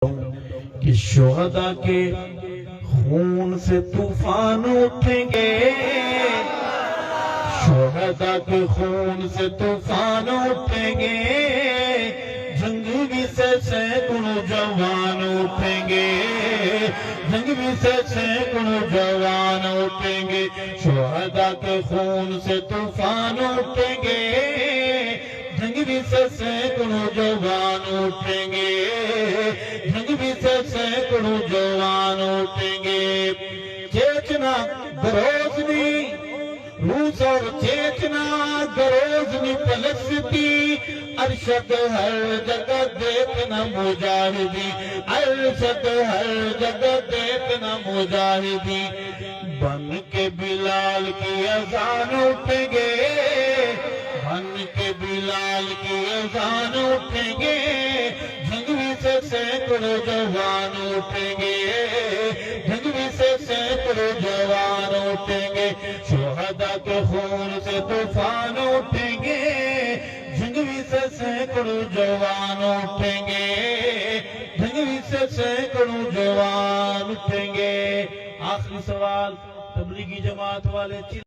کہ شہداء کے خون سے طوفان اٹھیں گے، شہداء کے خون سے طوفان اٹھیں گے، جنگ بھی سے سینکڑوں جوان اٹھیں گے، جنگ بھی سے سینکڑوں جوان اٹھیں گے، شہداء کے خون سے طوفان اٹھیں گے، جنگ بھی سے سینکڑوں جوان اٹھیں گے، جنگ بھی سے سینکڑوں جوان اٹھیں گے۔ چیچنا گروزنی، روس اور چیچنا گروزنی فلسطین، ارشد ہر جگہ دیکھنا مجاہدی، ارشد ہر جگہ دیکھنا مجاہدی، بن کے بلال کی اذان اٹھیں گے، بن کے بلال کی اذان اٹھیں گے، جنگوی سے سینکڑوں جوان اٹھیں گے، جنگوی سے سینکڑوں جوان اٹھیں گے، شہداء کے خون سے طوفان اٹھیں گے، جنگوی سے سینکڑوں جوان اٹھیں گے، جنگوی سے سینکڑوں جوان اٹھیں گے۔ آخری سوال تبلیغی جماعت والے